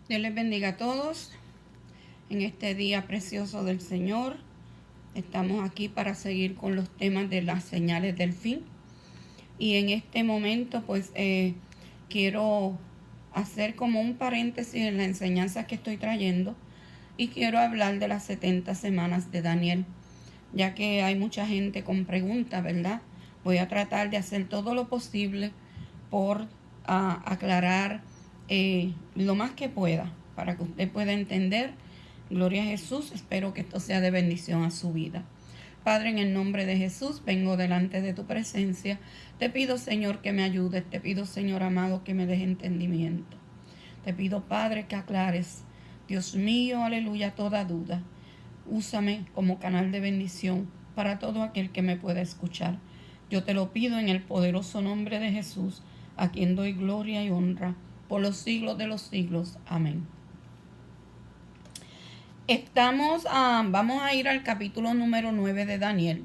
Dios les bendiga a todos en este día precioso del Señor. Estamos aquí para seguir con los temas de las señales del fin. Y en este momento pues quiero hacer como un paréntesis en la enseñanza que estoy trayendo y quiero hablar de las 70 semanas de Daniel, ya que hay mucha gente con preguntas, ¿verdad? Voy a tratar de hacer todo lo posible por aclarar lo más que pueda para que usted pueda entender. Gloria a Jesús, espero que esto sea de bendición a su vida. Padre, en el nombre de Jesús, vengo delante de tu presencia. Te pido, Señor, que me ayudes. Te pido, Señor amado, que me des entendimiento. Te pido, Padre, que aclares, Dios mío, aleluya, toda duda. Úsame como canal de bendición para todo aquel que me pueda escuchar. Yo te lo pido en el poderoso nombre de Jesús, a quien doy gloria y honra por los siglos de los siglos. Amén. Vamos a ir al capítulo número 9 de Daniel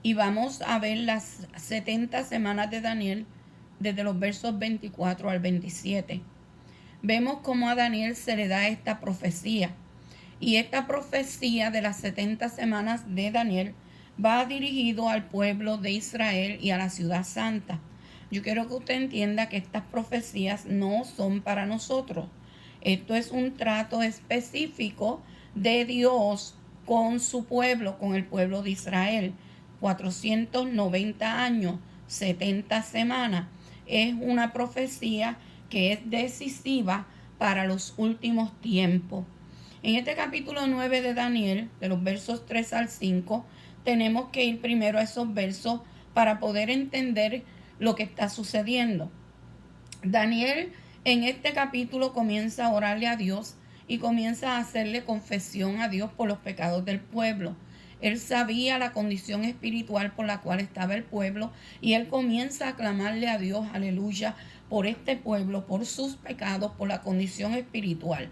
y vamos a ver las 70 semanas de Daniel desde los versos 24 al 27. Vemos cómo a Daniel se le da esta profecía, y esta profecía de las 70 semanas de Daniel va dirigido al pueblo de Israel y a la ciudad santa. Yo quiero que usted entienda que estas profecías no son para nosotros. Esto es un trato específico de Dios con su pueblo, con el pueblo de Israel. 490 años, 70 semanas. Es una profecía que es decisiva para los últimos tiempos. En este capítulo 9 de Daniel, de los versos 3 al 5, tenemos que ir primero a esos versos para poder entender lo que está sucediendo. Daniel en este capítulo comienza a orarle a Dios y comienza a hacerle confesión a Dios por los pecados del pueblo. Él sabía la condición espiritual por la cual estaba el pueblo y él comienza a clamarle a Dios, aleluya, por este pueblo, por sus pecados, por la condición espiritual.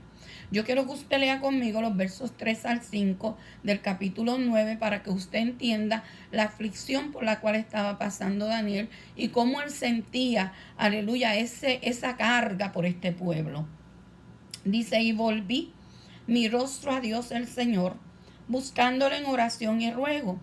Yo quiero que usted lea conmigo los versos 3 al 5 del capítulo 9 para que usted entienda la aflicción por la cual estaba pasando Daniel y cómo él sentía, aleluya, esa carga por este pueblo. Dice, y volví mi rostro a Dios el Señor, buscándole en oración y ruego,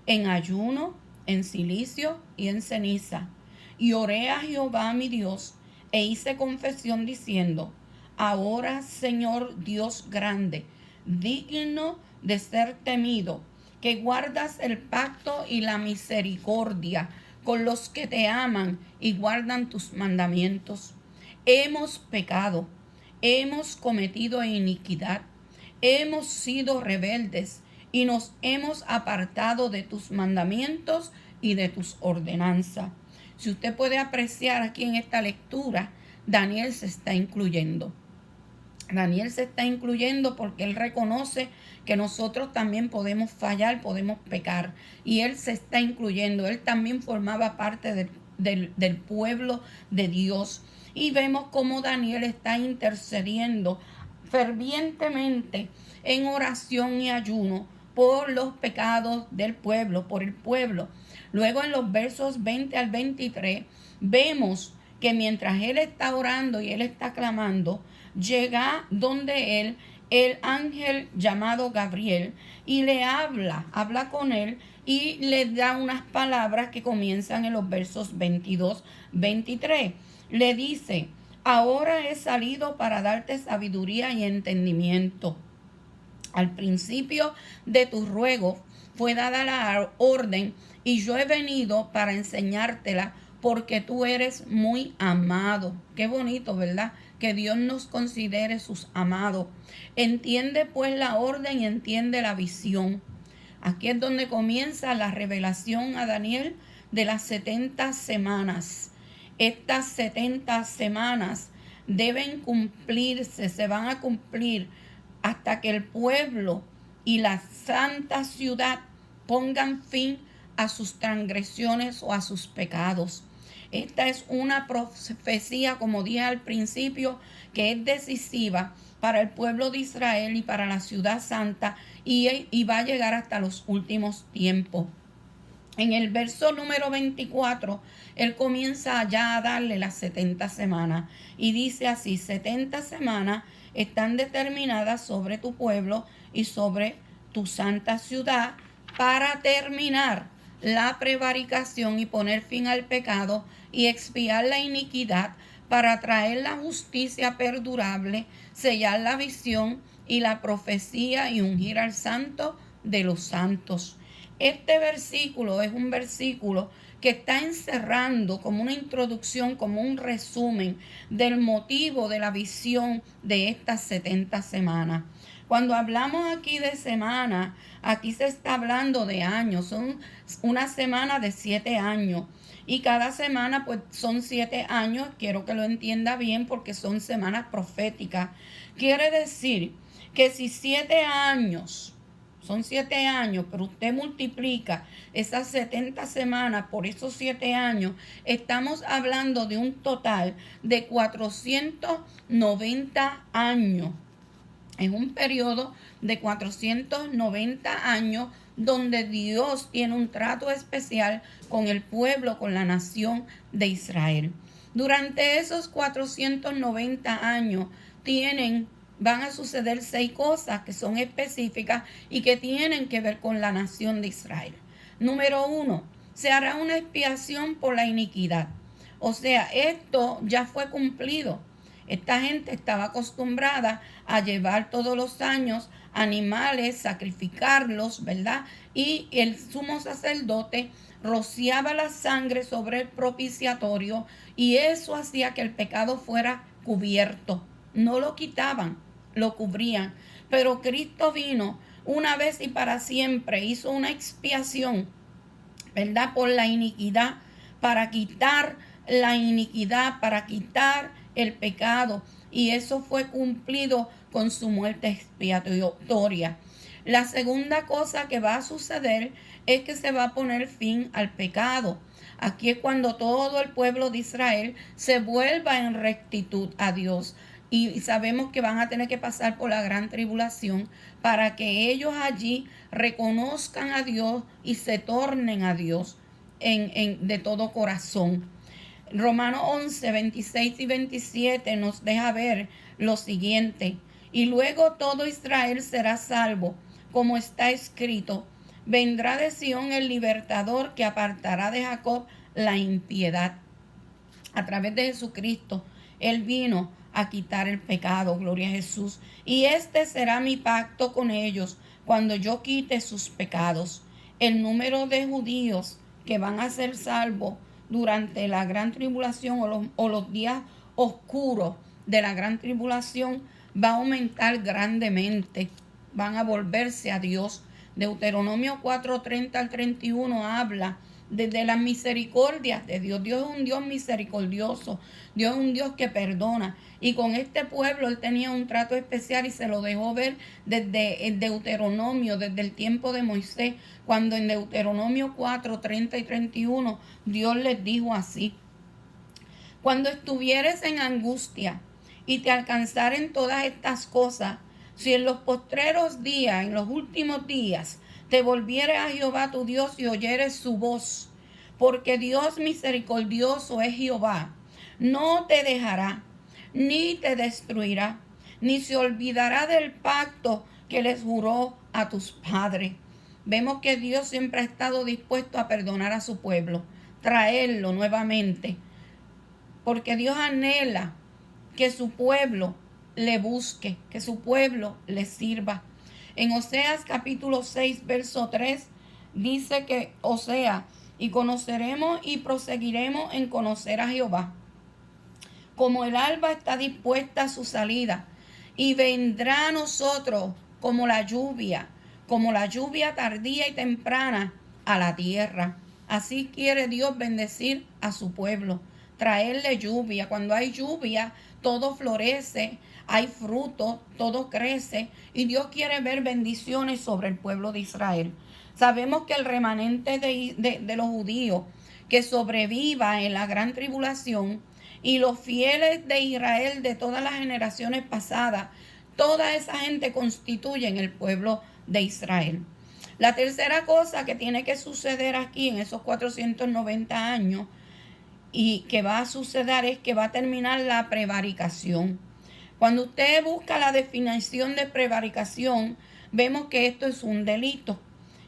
en ayuno, en cilicio y en ceniza. Y oré a Jehová mi Dios e hice confesión diciendo, ahora, Señor Dios grande, digno de ser temido, que guardas el pacto y la misericordia con los que te aman y guardan tus mandamientos. Hemos pecado, hemos cometido iniquidad, hemos sido rebeldes y nos hemos apartado de tus mandamientos y de tus ordenanzas. Si usted puede apreciar aquí en esta lectura, Daniel se está incluyendo. Daniel se está incluyendo porque él reconoce que nosotros también podemos fallar, podemos pecar. Y él se está incluyendo. Él también formaba parte del pueblo de Dios. Y vemos cómo Daniel está intercediendo fervientemente en oración y ayuno por los pecados del pueblo, por el pueblo. Luego en los versos 20 al 23 vemos que mientras él está orando y él está clamando, llega donde él el ángel llamado Gabriel y le habla con él y le da unas palabras que comienzan en los versos 22-23. Le dice, ahora he salido para darte sabiduría y entendimiento. Al principio de tu ruego fue dada la orden y yo he venido para enseñártela porque tú eres muy amado. Qué bonito, ¿verdad? Que Dios nos considere sus amados. Entiende pues la orden y entiende la visión. Aquí es donde comienza la revelación a Daniel de las 70 semanas. Estas 70 semanas deben cumplirse, se van a cumplir hasta que el pueblo y la santa ciudad pongan fin a sus transgresiones o a sus pecados. Esta es una profecía, como dije al principio, que es decisiva para el pueblo de Israel y para la ciudad santa y va a llegar hasta los últimos tiempos. En el verso número 24, él comienza ya a darle las 70 semanas y dice así: 70 semanas están determinadas sobre tu pueblo y sobre tu santa ciudad para terminar la prevaricación y poner fin al pecado y expiar la iniquidad, para traer la justicia perdurable, sellar la visión y la profecía y ungir al santo de los santos. Este versículo es un versículo que está encerrando como una introducción, como un resumen del motivo de la visión de estas 70 semanas. Cuando hablamos aquí de semana, aquí se está hablando de años. Son una semana de 7 años. Y cada semana pues son 7 años. Quiero que lo entienda bien porque son semanas proféticas. Quiere decir que si 7 años... Son 7 años, pero usted multiplica esas 70 semanas por esos 7 años, estamos hablando de un total de 490 años. Es un periodo de 490 años donde Dios tiene un trato especial con el pueblo, con la nación de Israel. Durante esos 490 años van a suceder 6 cosas que son específicas y que tienen que ver con la nación de Israel. Número 1, se hará una expiación por la iniquidad. O sea, esto ya fue cumplido. Esta gente estaba acostumbrada a llevar todos los años animales, sacrificarlos, ¿verdad? Y el sumo sacerdote rociaba la sangre sobre el propiciatorio y eso hacía que el pecado fuera cubierto. No lo quitaban, lo cubrían. Pero Cristo vino una vez y para siempre, hizo una expiación, ¿verdad? Por la iniquidad, para quitar la iniquidad, para quitar el pecado. Y eso fue cumplido con su muerte expiatoria. La segunda cosa que va a suceder es que se va a poner fin al pecado. Aquí es cuando todo el pueblo de Israel se vuelva en rectitud a Dios. Y sabemos que van a tener que pasar por la gran tribulación para que ellos allí reconozcan a Dios y se tornen a Dios de todo corazón. Romanos 11, 26 y 27 nos deja ver lo siguiente: y luego todo Israel será salvo, como está escrito: vendrá de Sión el libertador que apartará de Jacob la impiedad. A través de Jesucristo, Él vino a quitar el pecado, gloria a Jesús. Y este será mi pacto con ellos cuando yo quite sus pecados. El número de judíos que van a ser salvos durante la gran tribulación o los días oscuros de la gran tribulación va a aumentar grandemente. Van a volverse a Dios. Deuteronomio 4:30 al 31 habla desde las misericordias de Dios. Dios es un Dios misericordioso. Dios es un Dios que perdona. Y con este pueblo Él tenía un trato especial y se lo dejó ver desde el Deuteronomio, desde el tiempo de Moisés, cuando en Deuteronomio 4:30 y 31 Dios les dijo así: cuando estuvieres en angustia y te alcanzaren todas estas cosas, si en los postreros días, en los últimos días, te volvieres a Jehová tu Dios y oyeres su voz, porque Dios misericordioso es Jehová, no te dejará, ni te destruirá, ni se olvidará del pacto que les juró a tus padres. Vemos que Dios siempre ha estado dispuesto a perdonar a su pueblo, traerlo nuevamente, porque Dios anhela que su pueblo le busque, que su pueblo le sirva. En Oseas capítulo 6, verso 3, dice que Oseas: y conoceremos y proseguiremos en conocer a Jehová, como el alba está dispuesta a su salida, y vendrá a nosotros como la lluvia tardía y temprana a la tierra. Así quiere Dios bendecir a su pueblo, traerle lluvia. Cuando hay lluvia, todo florece, hay fruto, todo crece, y Dios quiere ver bendiciones sobre el pueblo de Israel. Sabemos que el remanente de los judíos que sobreviva en la gran tribulación y los fieles de Israel de todas las generaciones pasadas, toda esa gente constituyen el pueblo de Israel. La tercera cosa que tiene que suceder aquí en esos 490 años y que va a suceder es que va a terminar la prevaricación. Cuando usted busca la definición de prevaricación, vemos que esto es un delito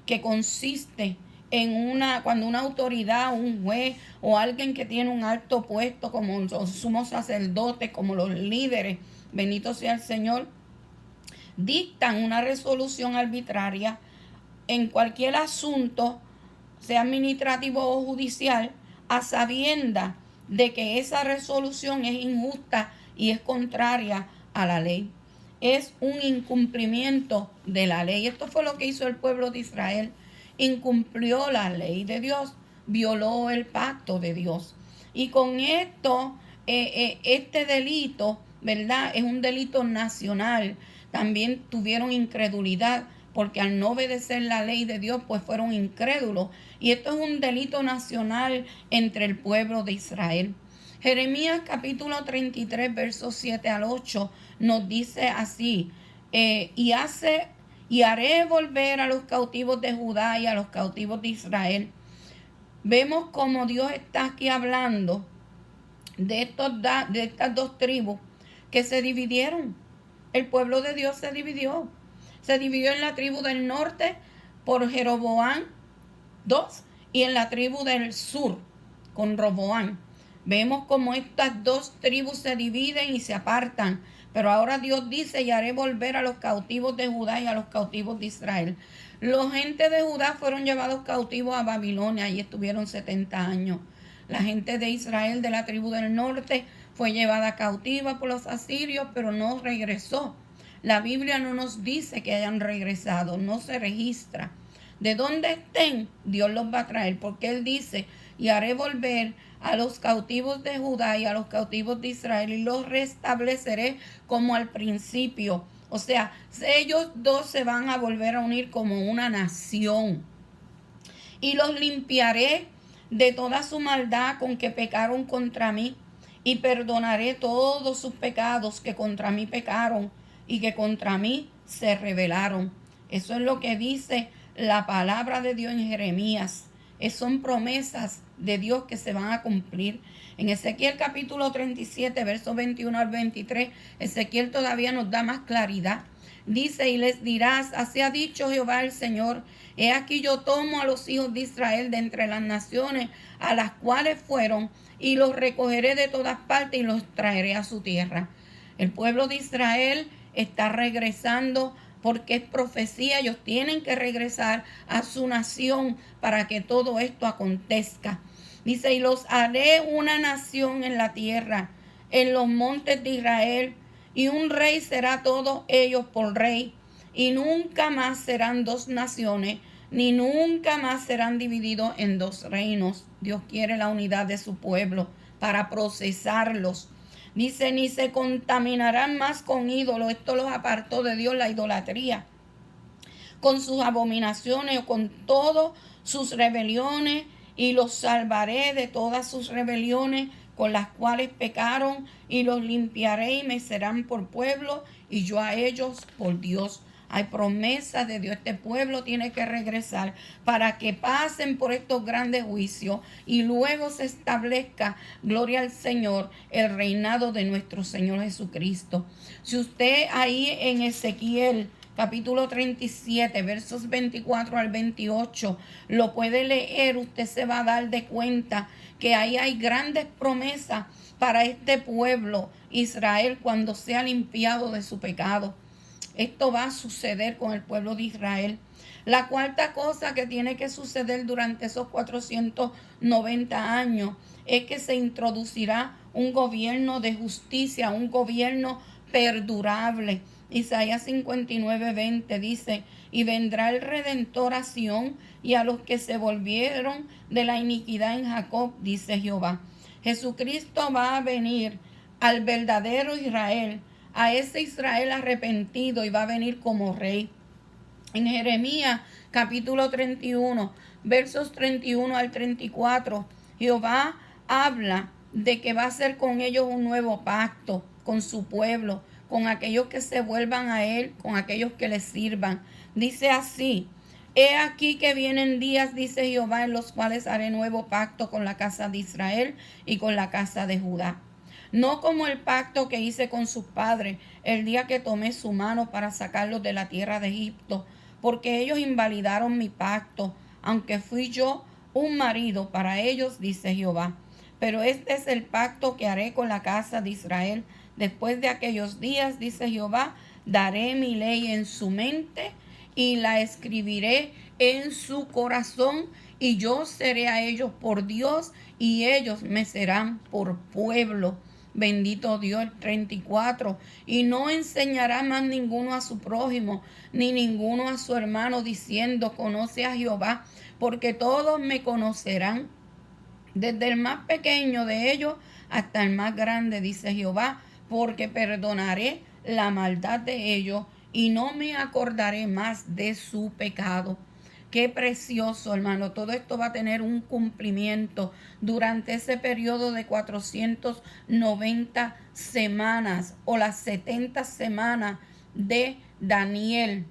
que consiste en cuando una autoridad, un juez o alguien que tiene un alto puesto como los sumos sacerdotes, como los líderes, bendito sea el Señor, dictan una resolución arbitraria en cualquier asunto, sea administrativo o judicial, a sabienda de que esa resolución es injusta y es contraria a la ley. Es un incumplimiento de la ley. Esto fue lo que hizo el pueblo de Israel. Incumplió la ley de Dios, violó el pacto de Dios. Y con esto, este delito, ¿verdad? Es un delito nacional. También tuvieron incredulidad, porque al no obedecer la ley de Dios, pues fueron incrédulos. Y esto es un delito nacional entre el pueblo de Israel. Jeremías capítulo 33, versos 7 al 8, nos dice así, y haré volver a los cautivos de Judá y a los cautivos de Israel. Vemos como Dios está aquí hablando de estas dos tribus que se dividieron. El pueblo de Dios se dividió. Se dividió en la tribu del norte por Jeroboam II y en la tribu del sur con Roboam. Vemos como estas dos tribus se dividen y se apartan. Pero ahora Dios dice, y haré volver a los cautivos de Judá y a los cautivos de Israel. Los gente de Judá fueron llevados cautivos a Babilonia y estuvieron 70 años. La gente de Israel, de la tribu del norte, fue llevada cautiva por los asirios, pero no regresó. La Biblia no nos dice que hayan regresado, no se registra. De donde estén, Dios los va a traer, porque Él dice, y haré volver a los cautivos de Judá y a los cautivos de Israel, y los restableceré como al principio. O sea, ellos dos se van a volver a unir como una nación. Y los limpiaré de toda su maldad con que pecaron contra mí, y perdonaré todos sus pecados que contra mí pecaron y que contra mí se rebelaron. Eso es lo que dice la palabra de Dios en Jeremías. Son promesas de Dios que se van a cumplir. En Ezequiel capítulo 37, versos 21 al 23, Ezequiel todavía nos da más claridad. Dice, y les dirás, así ha dicho Jehová el Señor, he aquí yo tomo a los hijos de Israel de entre las naciones a las cuales fueron, y los recogeré de todas partes y los traeré a su tierra. El pueblo de Israel está regresando porque es profecía. Ellos tienen que regresar a su nación para que todo esto acontezca. Dice, y los haré una nación en la tierra, en los montes de Israel, y un rey será todos ellos por rey, y nunca más serán dos naciones, ni nunca más serán divididos en dos reinos. Dios quiere la unidad de su pueblo para procesarlos. Dice, ni se contaminarán más con ídolos. Esto los apartó de Dios, la idolatría, con sus abominaciones o con todas sus rebeliones, y los salvaré de todas sus rebeliones con las cuales pecaron, y los limpiaré y me serán por pueblo, y yo a ellos por Dios. Hay promesas de Dios. Este pueblo tiene que regresar para que pasen por estos grandes juicios y luego se establezca, gloria al Señor, el reinado de nuestro Señor Jesucristo. Si usted ahí en Ezequiel capítulo 37, versos 24 al 28, lo puede leer, usted se va a dar de cuenta que ahí hay grandes promesas para este pueblo Israel cuando sea limpiado de su pecado. Esto va a suceder con el pueblo de Israel. La cuarta cosa que tiene que suceder durante esos 490 años es que se introducirá un gobierno de justicia, un gobierno perdurable. Isaías 59:20 dice, y vendrá el Redentor a Sión y a los que se volvieron de la iniquidad en Jacob, dice Jehová. Jesucristo va a venir al verdadero Israel, a ese Israel arrepentido, y va a venir como rey. En Jeremías capítulo 31, versos 31 al 34, Jehová habla de que va a hacer con ellos un nuevo pacto, con su pueblo, con aquellos que se vuelvan a Él, con aquellos que le sirvan. Dice así, He aquí que vienen días, dice Jehová, en los cuales haré nuevo pacto con la casa de Israel y con la casa de Judá. No como el pacto que hice con sus padres el día que tomé su mano para sacarlos de la tierra de Egipto, porque ellos invalidaron mi pacto, aunque fui yo un marido para ellos, dice Jehová. Pero este es el pacto que haré con la casa de Israel. Después de aquellos días, dice Jehová, daré mi ley en su mente y la escribiré en su corazón, y yo seré a ellos por Dios y ellos me serán por pueblo. Bendito Dios. El 34. Y no enseñará más ninguno a su prójimo, ni ninguno a su hermano, diciendo, conoce a Jehová, porque todos me conocerán, desde el más pequeño de ellos hasta el más grande, dice Jehová, porque perdonaré la maldad de ellos y no me acordaré más de su pecado. Qué precioso, hermano. Todo esto va a tener un cumplimiento durante ese periodo de 490 semanas o las 70 semanas de Daniel,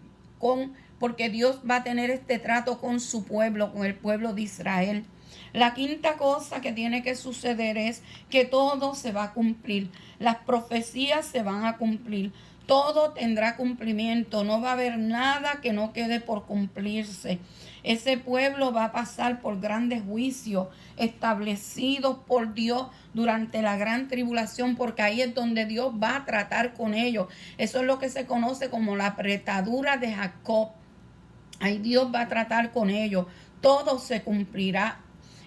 porque Dios va a tener este trato con su pueblo, con el pueblo de Israel. La quinta cosa que tiene que suceder es que todo se va a cumplir. Las profecías se van a cumplir. Todo tendrá cumplimiento. No va a haber nada que no quede por cumplirse. Ese pueblo va a pasar por grandes juicios establecidos por Dios durante la gran tribulación, porque ahí es donde Dios va a tratar con ellos. Eso es lo que se conoce como la apretadura de Jacob. Ahí Dios va a tratar con ellos. Todo se cumplirá.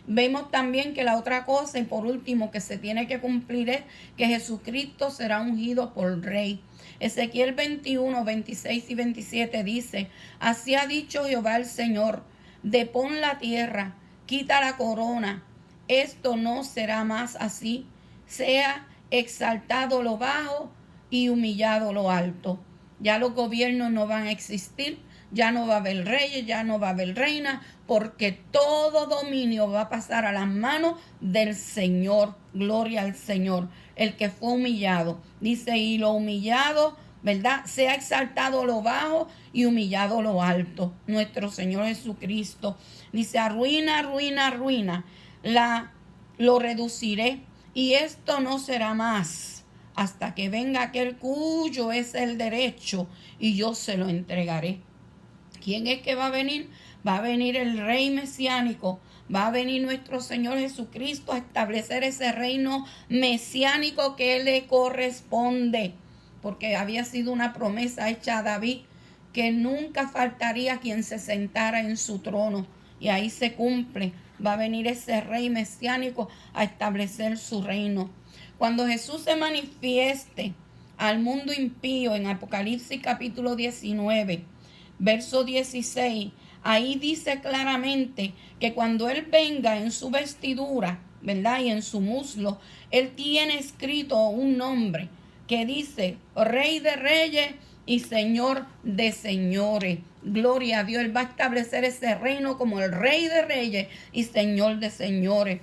Vemos también que la otra cosa, y por último, que se tiene que cumplir es que Jesucristo será ungido por rey. Ezequiel 21, 26 y 27 dice, así ha dicho Jehová el Señor, depón la tierra, quita la corona, esto no será más así, sea exaltado lo bajo y humillado lo alto. Ya los gobiernos no van a existir, ya no va a haber reyes, ya no va a haber reina, porque todo dominio va a pasar a las manos del Señor. Gloria al Señor, el que fue humillado. Dice, y lo humillado, ¿verdad? Sea exaltado lo bajo y humillado lo alto. Nuestro Señor Jesucristo. Dice, arruina, ruina, ruina. Lo reduciré, y esto no será más hasta que venga aquel cuyo es el derecho, y yo se lo entregaré. ¿Quién es que va a venir? Va a venir el rey mesiánico. Va a venir nuestro Señor Jesucristo a establecer ese reino mesiánico que le corresponde. Porque había sido una promesa hecha a David que nunca faltaría quien se sentara en su trono. Y ahí se cumple. Va a venir ese rey mesiánico a establecer su reino. Cuando Jesús se manifieste al mundo impío en Apocalipsis capítulo 19, verso 16, ahí dice claramente que cuando Él venga en su vestidura, ¿verdad? Y en su muslo, Él tiene escrito un nombre que dice Rey de Reyes y Señor de Señores. Gloria a Dios. Él va a establecer ese reino como el Rey de Reyes y Señor de Señores.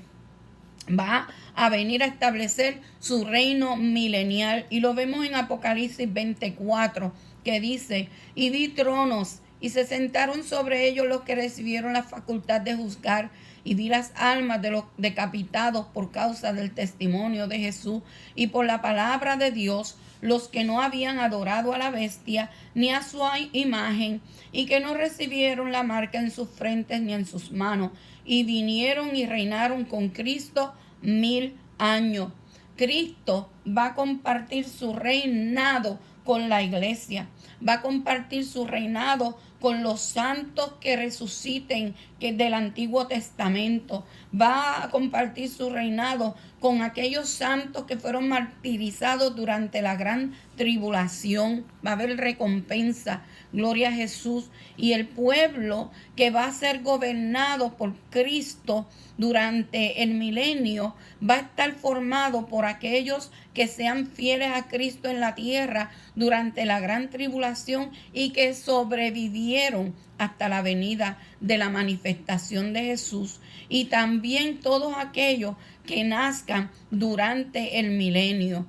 Va a venir a establecer su reino milenial. Y lo vemos en Apocalipsis 24, que dice, y vi tronos, y se sentaron sobre ellos los que recibieron la facultad de juzgar, y vi las almas de los decapitados por causa del testimonio de Jesús y por la palabra de Dios, los que no habían adorado a la bestia ni a su imagen, y que no recibieron la marca en sus frentes ni en sus manos, y vinieron y reinaron con Cristo 1000 años. Cristo va a compartir su reinado con la iglesia, va a compartir su reinado con los santos que resuciten, que del Antiguo Testamento, va a compartir su reinado con aquellos santos que fueron martirizados durante la gran tribulación. Va a haber recompensa, gloria a Jesús, y el pueblo que va a ser gobernado por Cristo durante el milenio va a estar formado por aquellos que sean fieles a Cristo en la tierra durante la gran tribulación y que sobrevivieron hasta la venida de la manifestación de Jesús, y también todos aquellos que nazcan durante el milenio,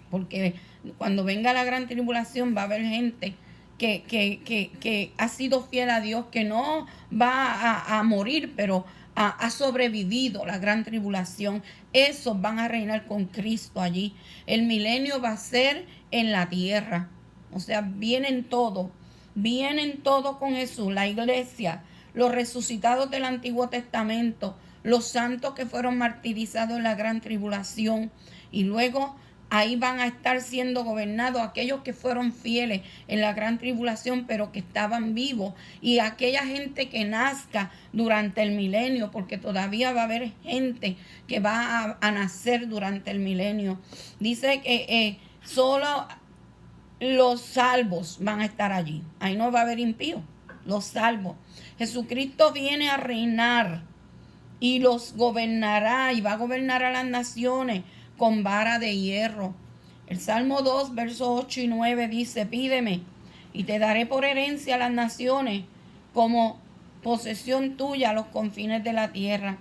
porque cuando venga la gran tribulación va a haber gente que ha sido fiel a Dios, que no va a morir, pero ha sobrevivido la gran tribulación. Esos van a reinar con Cristo allí. El milenio va a ser en la tierra. O sea, vienen todos con Jesús, la iglesia, los resucitados del Antiguo Testamento, los santos que fueron martirizados en la gran tribulación, y luego ahí van a estar siendo gobernados aquellos que fueron fieles en la gran tribulación, pero que estaban vivos, y aquella gente que nazca durante el milenio, porque todavía va a haber gente que va a nacer durante el milenio. Dice que solo los salvos van a estar allí. Ahí no va a haber impíos, los salvos. Jesucristo viene a reinar y los gobernará, y va a gobernar a las naciones con vara de hierro. El Salmo 2, versos 8 y 9 dice: pídeme y te daré por herencia a las naciones, como posesión tuya a los confines de la tierra.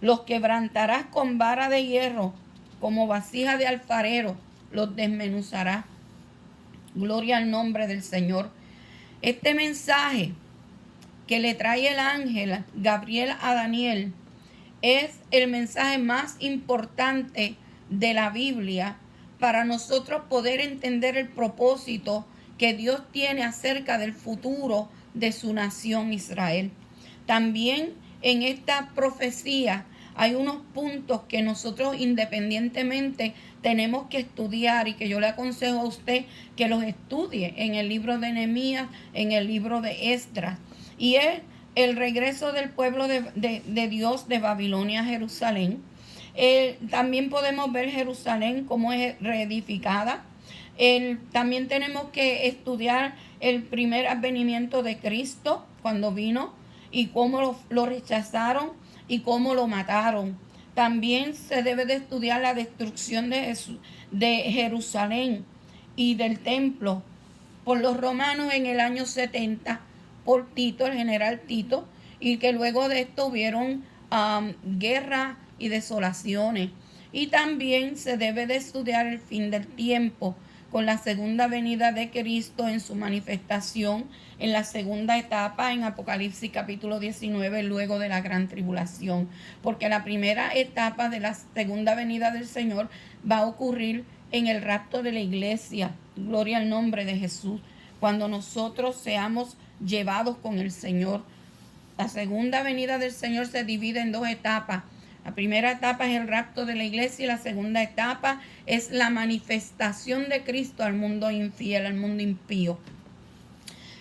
Los quebrantarás con vara de hierro, como vasija de alfarero, los desmenuzarás. Gloria al nombre del Señor. Este mensaje que le trae el ángel Gabriel a Daniel es el mensaje más importante de la Biblia para nosotros poder entender el propósito que Dios tiene acerca del futuro de su nación Israel. También en esta profecía hay unos puntos que nosotros independientemente tenemos que estudiar, y que yo le aconsejo a usted que los estudie en el libro de Nehemías, en el libro de Esdras, y es el regreso del pueblo de Dios de Babilonia a Jerusalén. También podemos ver Jerusalén cómo es reedificada. También tenemos que estudiar el primer advenimiento de Cristo cuando vino, y cómo lo rechazaron y cómo lo mataron. También se debe de estudiar la destrucción de Jerusalén y del templo por los romanos en el año 70 por Tito, el general Tito, y que luego de esto hubieron guerra y desolaciones. Y también se debe de estudiar el fin del tiempo con la segunda venida de Cristo en su manifestación en la segunda etapa en Apocalipsis capítulo 19, luego de la gran tribulación, porque la primera etapa de la segunda venida del Señor va a ocurrir en el rapto de la iglesia. Gloria al nombre de Jesús, cuando nosotros seamos llevados con el Señor. La segunda venida del Señor se divide en dos etapas. La primera etapa es el rapto de la iglesia, y la segunda etapa es la manifestación de Cristo al mundo infiel, al mundo impío.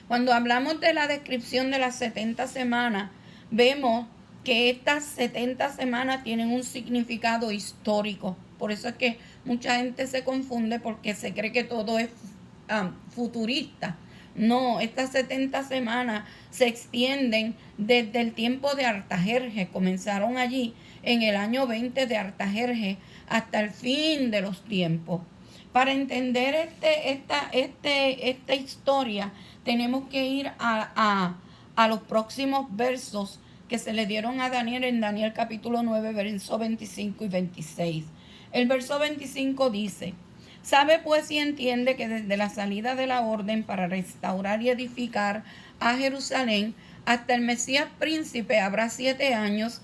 Cuando hablamos de la descripción de las 70 semanas, vemos que estas 70 semanas tienen un significado histórico. Por eso es que mucha gente se confunde, porque se cree que todo es futurista. No, estas 70 semanas se extienden desde el tiempo de Artajerjes. Comenzaron allí en el año 20 de Artajerjes hasta el fin de los tiempos. Para entender esta historia, tenemos que ir a los próximos versos que se le dieron a Daniel en Daniel capítulo 9, versos 25 y 26. El verso 25 dice: sabe pues y entiende que desde la salida de la orden para restaurar y edificar a Jerusalén hasta el Mesías príncipe habrá 7 años,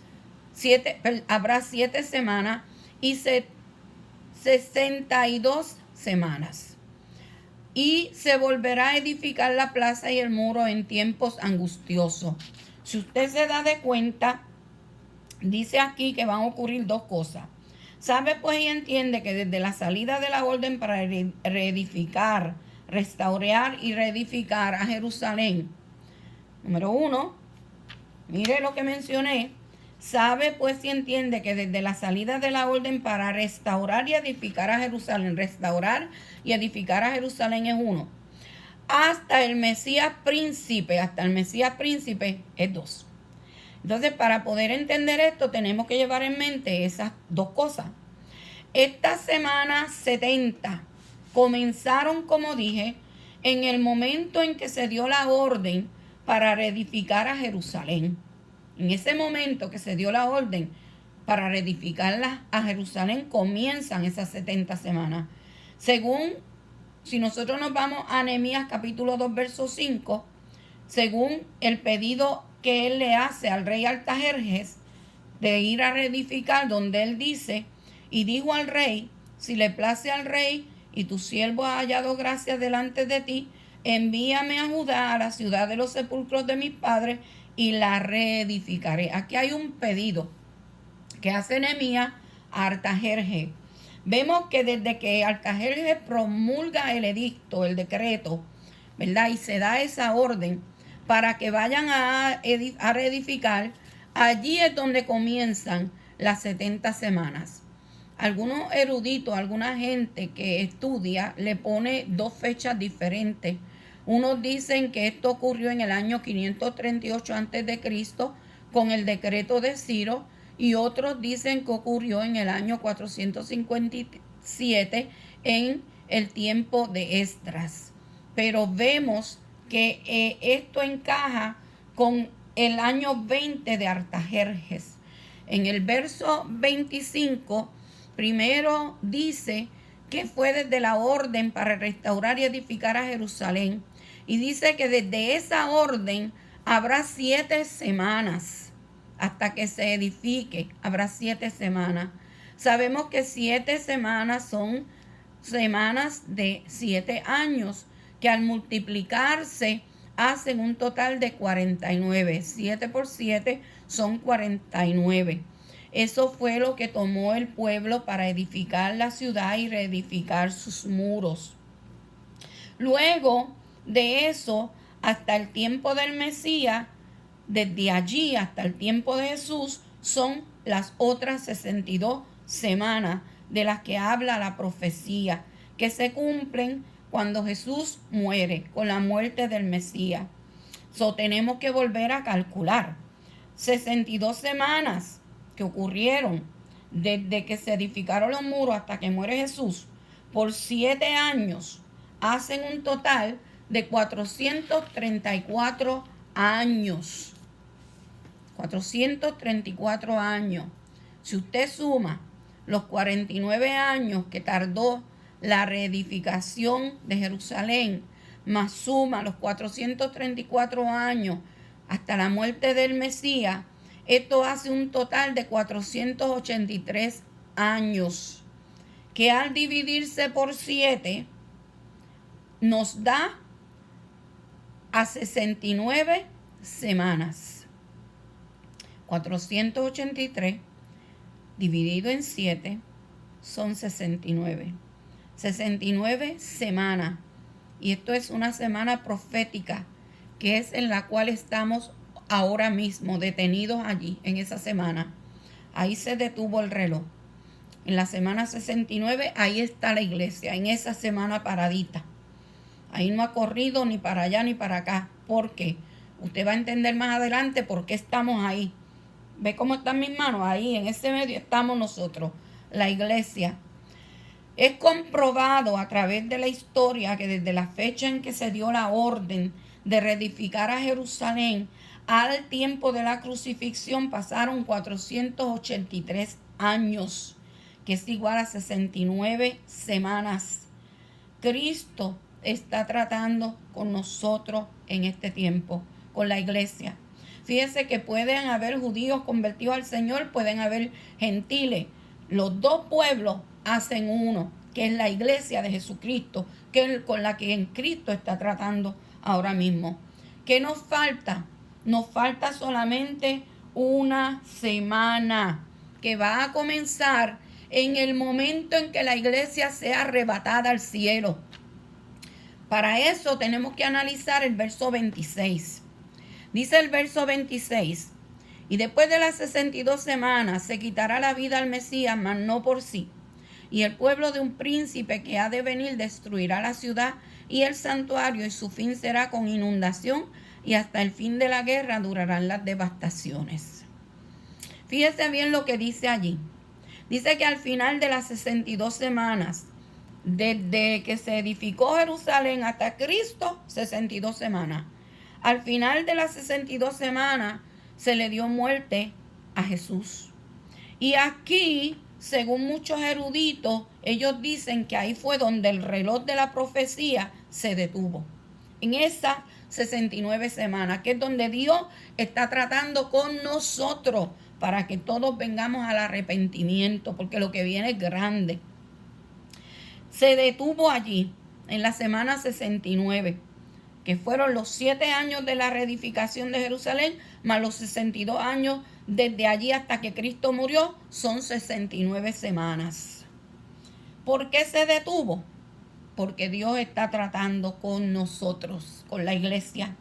habrá 7 semanas y 62 semanas. Y se volverá a edificar la plaza y el muro en tiempos angustiosos. Si usted se da de cuenta, dice aquí que van a ocurrir dos cosas. Sabe pues y entiende que desde la salida de la orden para reedificar, restaurar y reedificar a Jerusalén. Número 1, mire lo que mencioné. Sabe pues y entiende que desde la salida de la orden para restaurar y edificar a Jerusalén, restaurar y edificar a Jerusalén es 1. Hasta el Mesías príncipe es 2. Entonces, para poder entender esto, tenemos que llevar en mente esas dos cosas. Estas semanas 70 comenzaron, como dije, en el momento en que se dio la orden para reedificar a Jerusalén. En ese momento que se dio la orden para reedificarla a Jerusalén, comienzan esas 70 semanas. Según si nosotros nos vamos a Nehemías capítulo 2, verso 5, según el pedido que él le hace al rey Artajerjes de ir a reedificar, donde él dice, y dijo al rey, si le place al rey y tu siervo ha hallado gracia delante de ti, envíame a Judá, a la ciudad de los sepulcros de mis padres, y la reedificaré. Aquí hay un pedido que hace Nehemías a Artajerjes. Vemos que desde que Artajerjes promulga el edicto, el decreto, ¿verdad? Y se da esa orden para que vayan a reedificar, allí es donde comienzan las 70 semanas. Algunos eruditos, alguna gente que estudia, le pone dos fechas diferentes. Unos dicen que esto ocurrió en el año 538 a.C. con el decreto de Ciro, y otros dicen que ocurrió en el año 457 en el tiempo de Esdras. Pero vemos que esto encaja con el año 20 de Artajerjes. En el verso 25, primero dice que fue desde la orden para restaurar y edificar a Jerusalén. Y dice que desde esa orden habrá 7 semanas hasta que se edifique. Habrá 7 semanas. Sabemos que 7 semanas son semanas de 7 años, que al multiplicarse hacen un total de 49. 7 por 7 son 49. Eso fue lo que tomó el pueblo para edificar la ciudad y reedificar sus muros. Luego de eso, hasta el tiempo del Mesías, desde allí hasta el tiempo de Jesús, son las otras 62 semanas de las que habla la profecía, que se cumplen cuando Jesús muere, con la muerte del Mesías. Tenemos que volver a calcular 62 semanas que ocurrieron desde que se edificaron los muros hasta que muere Jesús, por 7 años, hacen un total de 434 años. 434 años. Si usted suma los 49 años que tardó la reedificación de Jerusalén, más suma los 434 años hasta la muerte del Mesías, esto hace un total de 483 años, que al dividirse por 7 nos da a 69 semanas. 483 dividido en 7 son 69. 69 semanas. Y esto es una semana profética, que es en la cual estamos ahora mismo detenidos allí, en esa semana. Ahí se detuvo el reloj. En la semana 69, ahí está la iglesia, en esa semana paradita. Ahí no ha corrido ni para allá ni para acá. ¿Por qué? Usted va a entender más adelante por qué estamos ahí. ¿Ve cómo están mis manos? Ahí, en ese medio estamos nosotros, la iglesia. Es comprobado a través de la historia que desde la fecha en que se dio la orden de reedificar a Jerusalén al tiempo de la crucifixión pasaron 483 años, que es igual a 69 semanas. Cristo está tratando con nosotros en este tiempo, con la iglesia. Fíjese que pueden haber judíos convertidos al Señor, pueden haber gentiles. Los dos pueblos hacen uno, que es la iglesia de Jesucristo, que es con la que en Cristo está tratando ahora mismo. ¿Qué nos falta? Nos falta solamente una semana, que va a comenzar en el momento en que la iglesia sea arrebatada al cielo. Para eso tenemos que analizar el verso 26. Dice el verso 26, y después de las 62 semanas se quitará la vida al Mesías, mas no por sí. Y el pueblo de un príncipe que ha de venir destruirá la ciudad y el santuario, y su fin será con inundación, y hasta el fin de la guerra durarán las devastaciones. Fíjese bien lo que dice allí. Dice que al final de las 62 semanas, desde que se edificó Jerusalén hasta Cristo, 62 semanas. Al final de las 62 semanas se le dio muerte a Jesús. Y aquí según muchos eruditos, ellos dicen que ahí fue donde el reloj de la profecía se detuvo. En esas 69 semanas, que es donde Dios está tratando con nosotros para que todos vengamos al arrepentimiento, porque lo que viene es grande. Se detuvo allí, en la semana 69, que fueron los 7 años de la reedificación de Jerusalén, más los 62 años desde allí hasta que Cristo murió, son 69 semanas. ¿Por qué se detuvo? Porque Dios está tratando con nosotros, con la iglesia,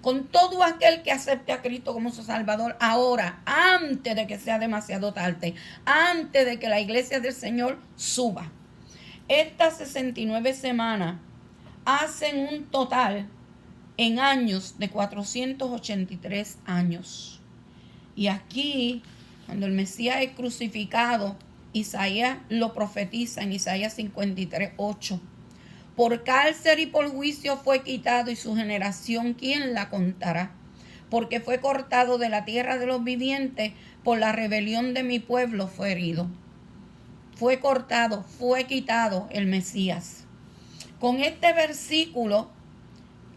con todo aquel que acepte a Cristo como su Salvador ahora, antes de que sea demasiado tarde, antes de que la iglesia del Señor suba. Estas 69 semanas hacen un total en años de 483 años. Y aquí, cuando el Mesías es crucificado, Isaías lo profetiza en Isaías 53:8. Por cárcel y por juicio fue quitado, y su generación, ¿quién la contará? Porque fue cortado de la tierra de los vivientes, por la rebelión de mi pueblo fue herido. Fue cortado, fue quitado el Mesías. Con este versículo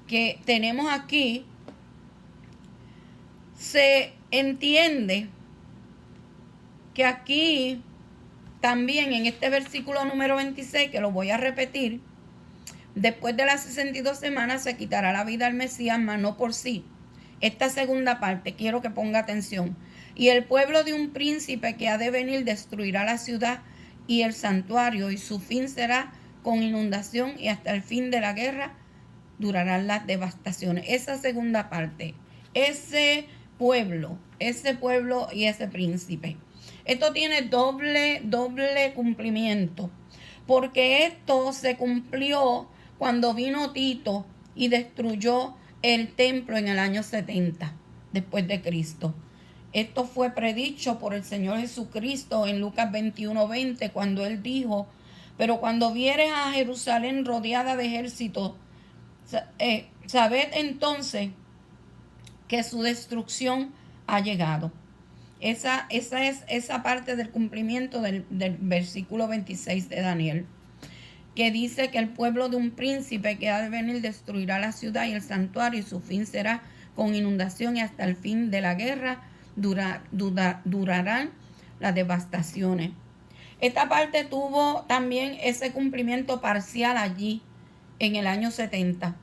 que tenemos aquí, se entiende que aquí también en este versículo número 26, que lo voy a repetir, después de las 62 semanas se quitará la vida al Mesías, mas no por sí. Esta segunda parte, quiero que ponga atención. Y el pueblo de un príncipe que ha de venir destruirá la ciudad y el santuario, y su fin será con inundación, y hasta el fin de la guerra durarán las devastaciones. Esa segunda parte, ese pueblo y ese príncipe. Esto tiene doble cumplimiento, porque esto se cumplió cuando vino Tito y destruyó el templo en el año 70 después de Cristo. Esto fue predicho por el Señor Jesucristo en Lucas 21:20, cuando él dijo: pero cuando vieres a Jerusalén rodeada de ejércitos, sabed entonces que su destrucción ha llegado. Esa es esa parte del cumplimiento del versículo 26 de Daniel, que dice que el pueblo de un príncipe que ha de venir destruirá la ciudad y el santuario, y su fin será con inundación, y hasta el fin de la guerra durarán las devastaciones. Esta parte tuvo también ese cumplimiento parcial allí en el año 70,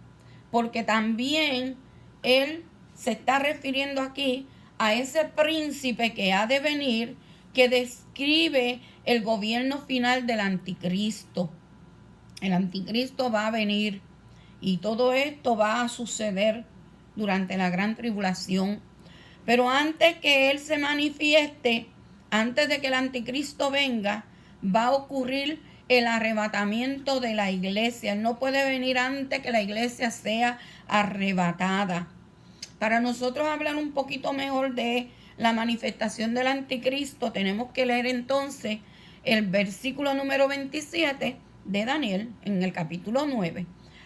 porque también él se está refiriendo aquí a ese príncipe que ha de venir, que describe el gobierno final del anticristo. El anticristo va a venir y todo esto va a suceder durante la gran tribulación. Pero antes que él se manifieste, antes de que el anticristo venga, va a ocurrir el arrebatamiento de la iglesia. Él no puede venir antes que la iglesia sea arrebatada. Para nosotros hablar un poquito mejor de la manifestación del anticristo, tenemos que leer entonces el versículo número 27 de Daniel en el capítulo 9.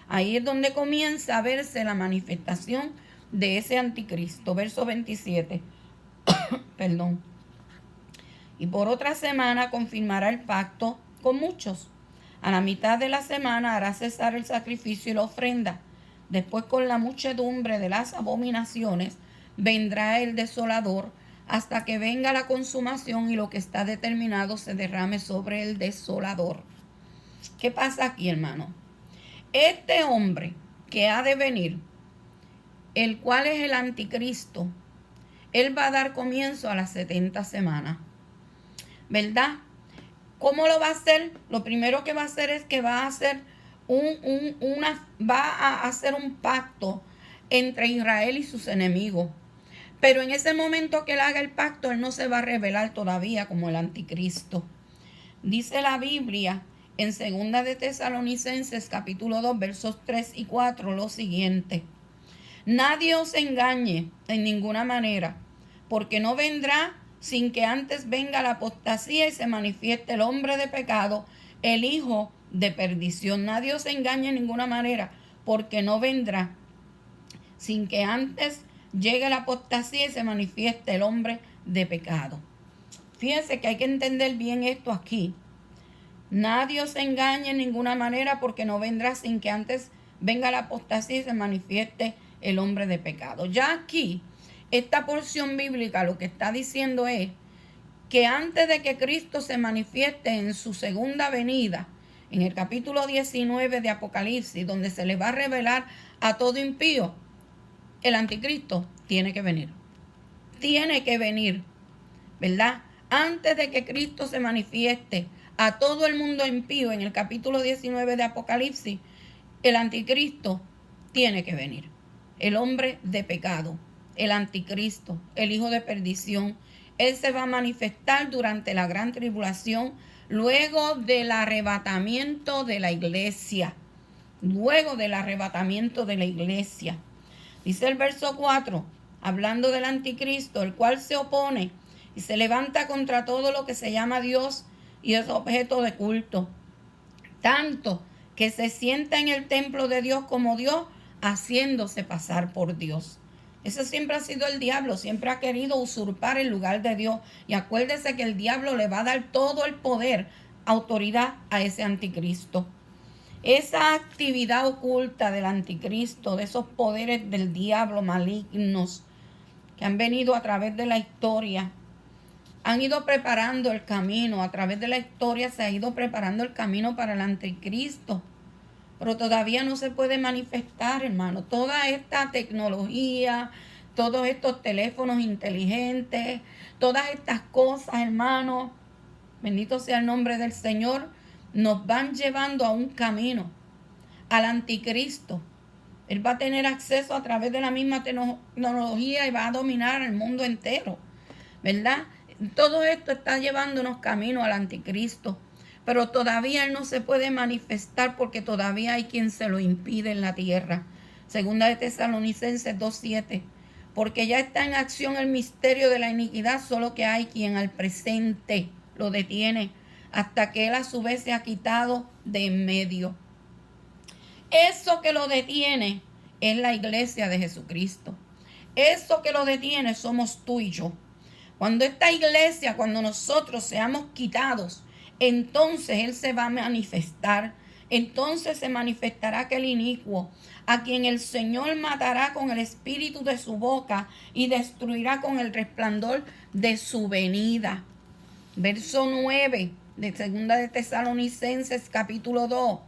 Ahí es donde comienza a verse la manifestación de ese anticristo. Verso 27. Perdón. Y por otra semana confirmará el pacto con muchos. A la mitad de la semana hará cesar el sacrificio y la ofrenda. Después, con la muchedumbre de las abominaciones, vendrá el desolador, hasta que venga la consumación y lo que está determinado se derrame sobre el desolador. ¿Qué pasa aquí, hermano? Este hombre que ha de venir, el cual es el anticristo, él va a dar comienzo a las 70 semanas, ¿verdad? ¿Cómo lo va a hacer? Lo primero que va a hacer es que va a hacer un pacto entre Israel y sus enemigos. Pero en ese momento que él haga el pacto, él no se va a revelar todavía como el anticristo. Dice la Biblia en 2 de Tesalonicenses capítulo 2 versos 3 y 4 lo siguiente: nadie os engañe en ninguna manera, porque no vendrá sin que antes venga la apostasía y se manifieste el hombre de pecado, el hijo de perdición. Nadie os engañe en ninguna manera, porque no vendrá sin que antes llegue la apostasía y se manifieste el hombre de pecado. Fíjense que hay que entender bien esto aquí. Nadie os engañe en ninguna manera, porque no vendrá sin que antes venga la apostasía y se manifieste el hombre de pecado. Ya aquí, esta porción bíblica lo que está diciendo es que antes de que Cristo se manifieste en su segunda venida, en el capítulo 19 de Apocalipsis, donde se le va a revelar a todo impío, el anticristo tiene que venir. Tiene que venir, ¿verdad? Antes de que Cristo se manifieste a todo el mundo impío, en el capítulo 19 de Apocalipsis, el anticristo tiene que venir. El hombre de pecado, el anticristo, el hijo de perdición, él se va a manifestar durante la gran tribulación, luego del arrebatamiento de la iglesia. Luego del arrebatamiento de la iglesia. Dice el verso 4, hablando del anticristo, el cual se opone y se levanta contra todo lo que se llama Dios y es objeto de culto, tanto que se sienta en el templo de Dios como Dios, haciéndose pasar por Dios. Ese siempre ha sido el diablo, siempre ha querido usurpar el lugar de Dios. Y acuérdese que el diablo le va a dar todo el poder, autoridad a ese anticristo. Esa actividad oculta del anticristo, de esos poderes del diablo malignos que han venido a través de la historia, han ido preparando el camino. A través de la historia se ha ido preparando el camino para el anticristo. Pero todavía no se puede manifestar, hermano. Toda esta tecnología, todos estos teléfonos inteligentes, todas estas cosas, hermano, bendito sea el nombre del Señor, nos van llevando a un camino, al anticristo. Él va a tener acceso a través de la misma tecnología y va a dominar el mundo entero, ¿verdad? Todo esto está llevándonos camino al anticristo, pero todavía él no se puede manifestar porque todavía hay quien se lo impide en la tierra. Segunda de Tesalonicenses 2:7, porque ya está en acción el misterio de la iniquidad, solo que hay quien al presente lo detiene hasta que él a su vez se ha quitado de en medio. Eso que lo detiene es la iglesia de Jesucristo. Eso que lo detiene somos tú y yo. Cuando esta iglesia, cuando nosotros seamos quitados, entonces él se va a manifestar. Entonces se manifestará aquel inicuo, a quien el Señor matará con el espíritu de su boca y destruirá con el resplandor de su venida. Verso 9 de Segunda de Tesalonicenses capítulo 2.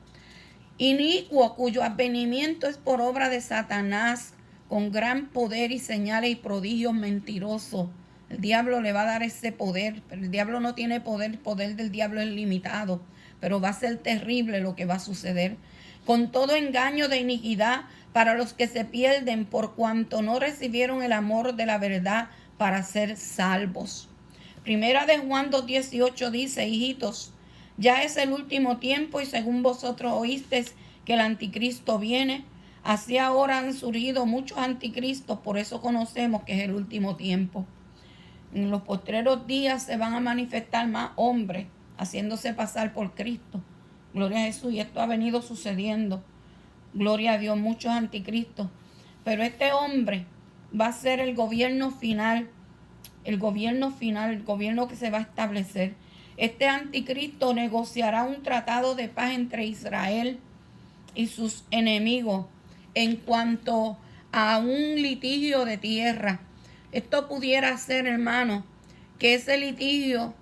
Inicuo, cuyo advenimiento es por obra de Satanás, con gran poder y señales y prodigios mentirosos. El diablo le va a dar ese poder, pero el diablo no tiene poder. El poder del diablo es limitado, pero va a ser terrible lo que va a suceder. Con todo engaño de iniquidad para los que se pierden, por cuanto no recibieron el amor de la verdad para ser salvos. Primera de Juan 2:18 dice: hijitos, ya es el último tiempo y según vosotros oísteis que el anticristo viene, así ahora han surgido muchos anticristos, por eso conocemos que es el último tiempo. En los postreros días se van a manifestar más hombres haciéndose pasar por Cristo. Gloria a Jesús. Y esto ha venido sucediendo. Gloria a Dios, muchos anticristos. Pero este hombre va a ser el gobierno final. El gobierno final, el gobierno que se va a establecer. Este anticristo negociará un tratado de paz entre Israel y sus enemigos en cuanto a un litigio de tierra. Esto pudiera ser, hermano, que ese litigio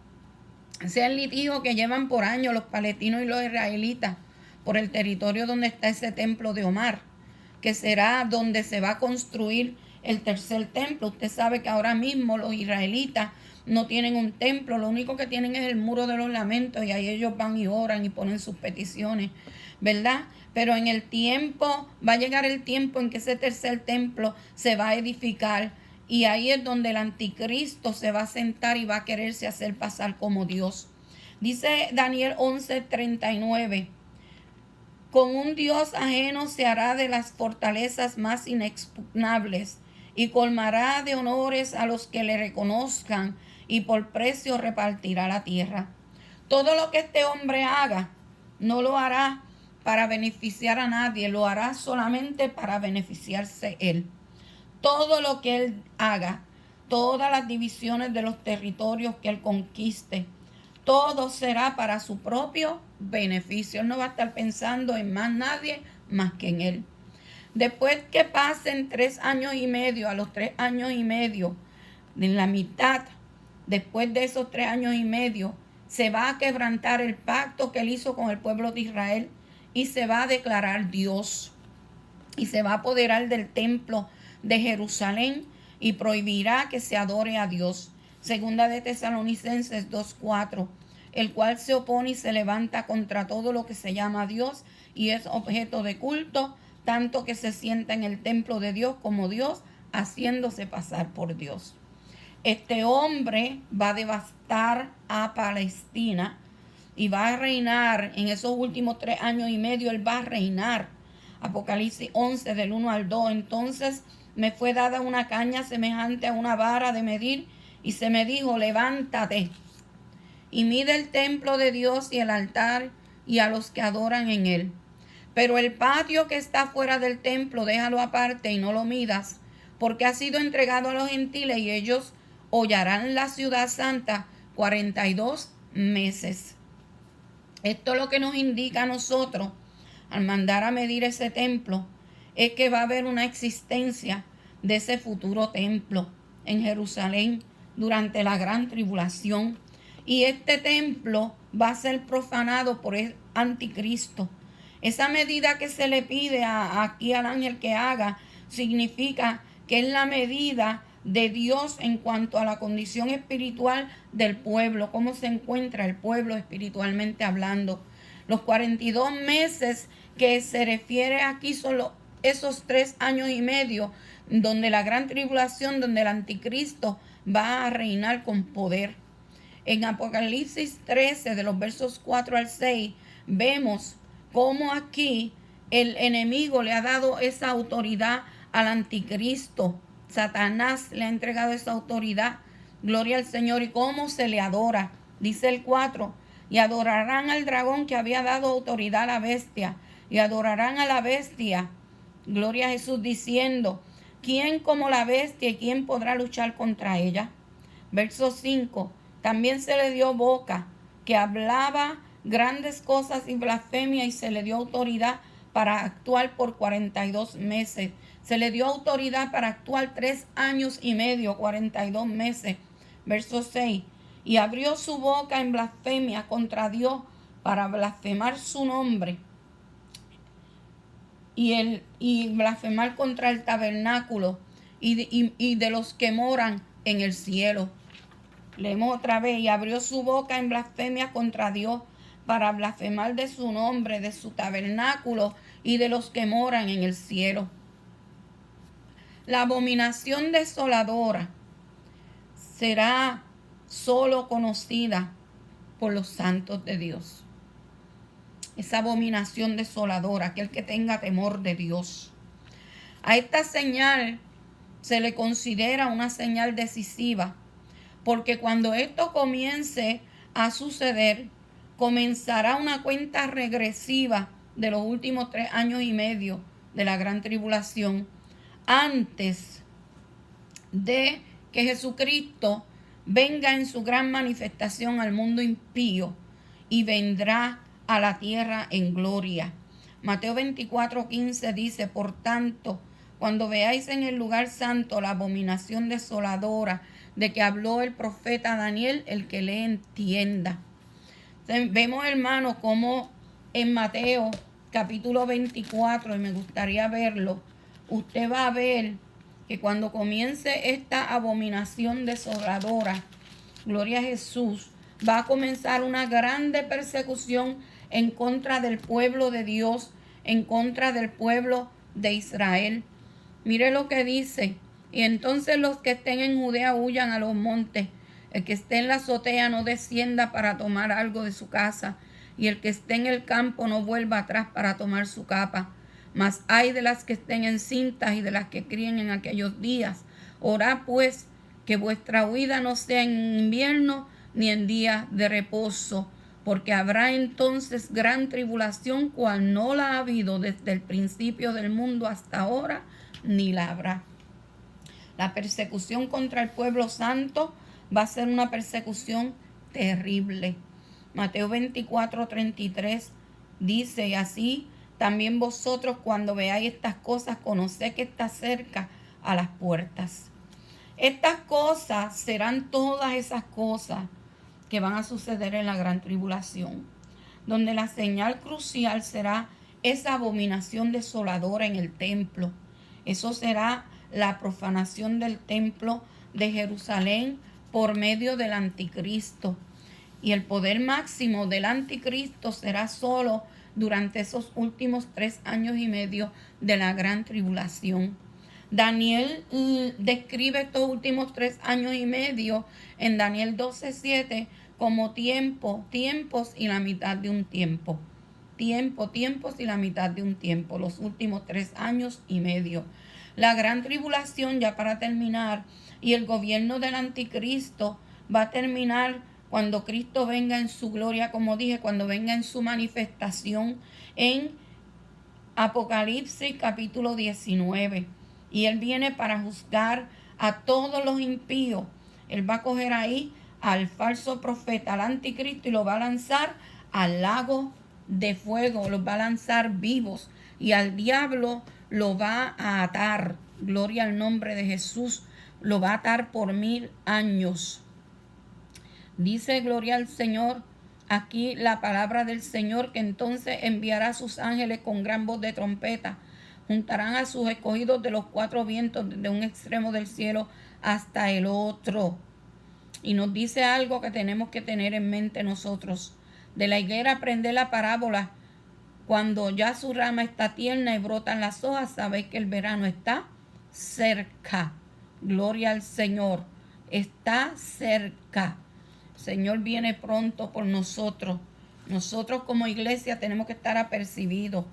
sea el litigio que llevan por años los palestinos y los israelitas por el territorio donde está ese templo de Omar, que será donde se va a construir el tercer templo. Usted sabe que ahora mismo los israelitas no tienen un templo, lo único que tienen es el muro de los lamentos y ahí ellos van y oran y ponen sus peticiones, ¿verdad? Pero en el tiempo, va a llegar el tiempo en que ese tercer templo se va a edificar. Y ahí es donde el anticristo se va a sentar y va a quererse hacer pasar como Dios. Dice Daniel 11:39. Con un Dios ajeno se hará de las fortalezas más inexpugnables y colmará de honores a los que le reconozcan y por precio repartirá la tierra. Todo lo que este hombre haga no lo hará para beneficiar a nadie, lo hará solamente para beneficiarse él. Todo lo que él haga todas las divisiones de los territorios que él conquiste. Todo será para su propio beneficio. Él no va a estar pensando en más nadie más que en él. Después que pasen 3 años y medio, a los 3 años y medio, en la mitad, después de esos 3 años y medio, se va a quebrantar el pacto que él hizo con el pueblo de Israel y se va a declarar Dios. Y se va a apoderar del templo de Jerusalén y prohibirá que se adore a Dios. Segunda de Tesalonicenses 2:4, el cual se opone y se levanta contra todo lo que se llama Dios y es objeto de culto, tanto que se sienta en el templo de Dios como Dios, haciéndose pasar por Dios. Este hombre va a devastar a Palestina y va a reinar en esos últimos 3 años y medio. Él va a reinar. Apocalipsis 11 del 1 al 2. Entonces me fue dada una caña semejante a una vara de medir y se me dijo: levántate y mide el templo de Dios y el altar y a los que adoran en él. Pero el patio que está fuera del templo, déjalo aparte y no lo midas, porque ha sido entregado a los gentiles y ellos hollarán la ciudad santa 42 meses. Esto lo que nos indica a nosotros, al mandar a medir ese templo, es que va a haber una existencia de ese futuro templo en Jerusalén durante la gran tribulación. Y este templo va a ser profanado por el anticristo. Esa medida que se le pide aquí al ángel que haga significa que es la medida de Dios en cuanto a la condición espiritual del pueblo, cómo se encuentra el pueblo espiritualmente hablando. Los 42 meses que se refiere aquí son esos 3 años y medio donde la gran tribulación, donde el anticristo va a reinar con poder. En Apocalipsis 13, de los versos 4 al 6, vemos cómo aquí el enemigo le ha dado esa autoridad al anticristo. Satanás le ha entregado esa autoridad. Gloria al Señor. Y cómo se le adora. Dice el 4, y adorarán al dragón que había dado autoridad a la bestia, y adorarán a la bestia. Gloria a Jesús, diciendo: ¿quién como la bestia y quién podrá luchar contra ella? Verso 5, también se le dio boca, que hablaba grandes cosas y blasfemia, y se le dio autoridad para actuar por 42 meses. Se le dio autoridad para actuar 3 años y medio, 42 meses. Verso 6, y abrió su boca en blasfemia contra Dios para blasfemar su nombre y blasfemar contra el tabernáculo y de los que moran en el cielo. Leemos otra vez: y abrió su boca en blasfemia contra Dios para blasfemar de su nombre, de su tabernáculo y de los que moran en el cielo. La abominación desoladora será solo conocida por los santos de Dios. Esa abominación desoladora, aquel que tenga temor de Dios. A esta señal se le considera una señal decisiva, porque cuando esto comience a suceder, comenzará una cuenta regresiva de los últimos 3 años y medio de la gran tribulación, antes de que Jesucristo venga en su gran manifestación al mundo impío y vendrá a la tierra en gloria. Mateo 24:15 dice: por tanto, cuando veáis en el lugar santo la abominación desoladora de que habló el profeta Daniel, el que le entienda. Vemos, hermanos, como en Mateo capítulo 24, y me gustaría verlo, usted va a ver que cuando comience esta abominación desoladora, gloria a Jesús, va a comenzar una grande persecución en contra del pueblo de Dios, en contra del pueblo de Israel. Mire lo que dice: y entonces los que estén en Judea huyan a los montes, el que esté en la azotea no descienda para tomar algo de su casa, y el que esté en el campo no vuelva atrás para tomar su capa. Mas hay de las que estén encintas y de las que críen en aquellos días. Orad pues que vuestra huida no sea en invierno ni en día de reposo, porque habrá entonces gran tribulación, cual no la ha habido desde el principio del mundo hasta ahora, ni la habrá. La persecución contra el pueblo santo va a ser una persecución terrible. Mateo 24:33 dice: y así también vosotros, cuando veáis estas cosas, conoced que está cerca a las puertas. Estas cosas serán todas esas cosas que van a suceder en la gran tribulación, donde la señal crucial será esa abominación desoladora en el templo. Eso será la profanación del templo de Jerusalén por medio del anticristo. Y el poder máximo del anticristo será solo durante esos últimos 3 años y medio de la gran tribulación. Daniel describe estos últimos 3 años y medio en Daniel 12:7 como tiempos y la mitad de un tiempo. Tiempos y la mitad de un tiempo, los últimos 3 años y medio. La gran tribulación, ya para terminar, y el gobierno del anticristo va a terminar cuando Cristo venga en su gloria, como dije, cuando venga en su manifestación en Apocalipsis capítulo 19. Y Él viene para juzgar a todos los impíos. Él va a coger ahí al falso profeta, al anticristo, y lo va a lanzar al lago de fuego, los va a lanzar vivos, y al diablo lo va a atar. Gloria al nombre de Jesús. Lo va a atar por 1000 años. Dice, gloria al Señor, aquí la palabra del Señor, que entonces enviará a sus ángeles con gran voz de trompeta. Juntarán a sus escogidos de los 4 vientos, desde un extremo del cielo hasta el otro. Y nos dice algo que tenemos que tener en mente nosotros. De la higuera aprende la parábola. Cuando ya su rama está tierna y brotan las hojas, sabéis que el verano está cerca. Gloria al Señor. Está cerca. El Señor viene pronto por nosotros. Nosotros como iglesia tenemos que estar apercibidos.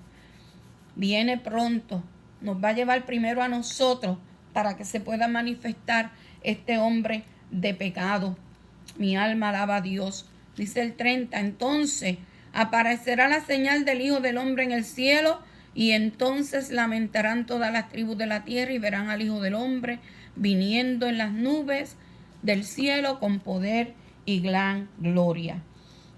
Viene pronto. Nos va a llevar primero a nosotros para que se pueda manifestar este hombre de pecado. Mi alma alaba a Dios. Dice el 30, entonces aparecerá la señal del Hijo del Hombre en el cielo, y entonces lamentarán todas las tribus de la tierra y verán al Hijo del Hombre viniendo en las nubes del cielo con poder y gran gloria.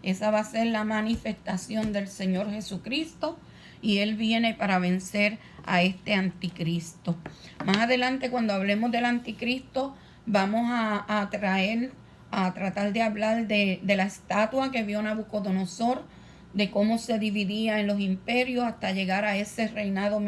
Esa va a ser la manifestación del Señor Jesucristo, y Él viene para vencer a este anticristo. Más adelante, cuando hablemos del anticristo, vamos a tratar de hablar de la estatua que vio Nabucodonosor, de cómo se dividía en los imperios hasta llegar a ese reinado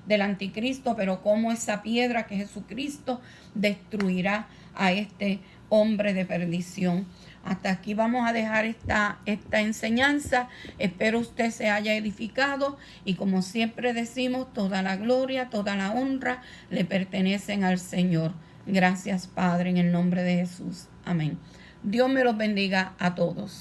del anticristo, pero cómo esa piedra que es Jesucristo destruirá a este hombre de perdición. Hasta aquí vamos a dejar esta enseñanza. Espero usted se haya edificado, y como siempre decimos, toda la gloria, toda la honra le pertenecen al Señor. Gracias, Padre, en el nombre de Jesús. Amén. Dios me los bendiga a todos.